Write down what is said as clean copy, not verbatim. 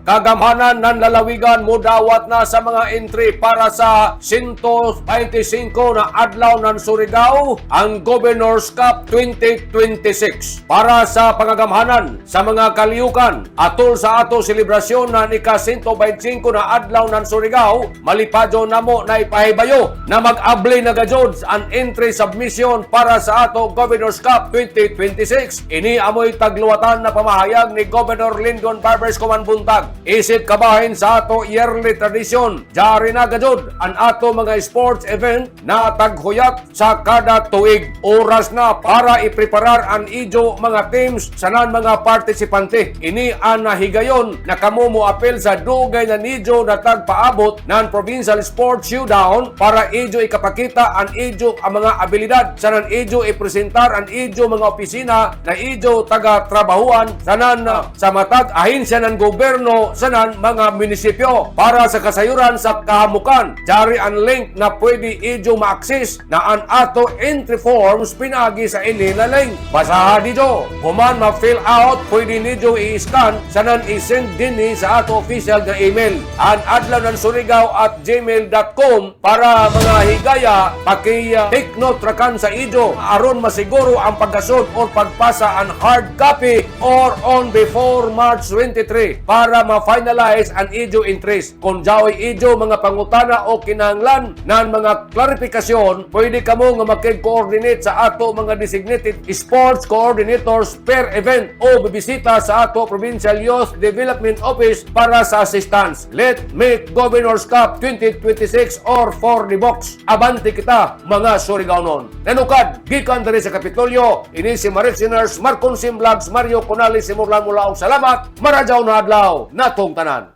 Kagamhanan ng lalawigan mo dawat na sa mga entry para sa 125 na adlaw ng Surigao ang Governor's Cup 2026. Para sa pangagamhanan sa mga kaliyukan atol sa ato selebrasyon na ika-125 na adlaw ng Surigao, malipadyo namo na ipahibayo na mag-abli na gajod ang entry submission para sa ato Governor's Cup 2026. Ini amoy tagluwatan na pamahayag ni Governor Lyndon Barbers Kumanbuntag. Isip kabahin sa ato yearly tradisyon, jari na gajod ang ato mga sports event na taghuyat sa kada tuig. Oras na para ipreparar ang ijo mga teams sa nan mga partisipante. Ini ang nahigayon na kamo mo apel sa dugay na nijo na tagpaabot ng Provincial Sports Showdown para ijo ikapakita ang ijo ang mga abilidad sa nan ijo ipresentar ang ijo mga opisina na ijo taga-trabahuan sa nan sa matag ahinsya ng gobyerno sa mga munisipyo para sa kasayuran sa kahamukan. Jari ang link na pwede ijo ma-access na ang ato entry forms pinagi sa ini na link. Basahan dito. Human ma-fill out, pwede nijo i-scan sa nan i-send din sa ato official na email. Ang adlaw ng Surigao at gmail.com para mga higaya take note rakan sa ijo aron masiguro ang pagkasod o pagpasa ang hard copy or on before March 23 para ma-finalize ang ijo interest. Kung jaoy ijo mga pangutana o kinahanglan ng mga klarifikasyon, pwede kamo nga makig-coordinate sa ato mga designated sports coordinators per event o bibisita sa ato Provincial Youth Development Office para sa assistance. Let's make Governor's Cup 2026 or for the box. Abante kita mga Surigaonon. Nanukad, gikan diri sa Kapitolyo, ini si Marek Sinners, Marcon Sim Vlogs, Mario Conales, Simurlan mula og salamat, maradyaw na adlaw, natong tanan.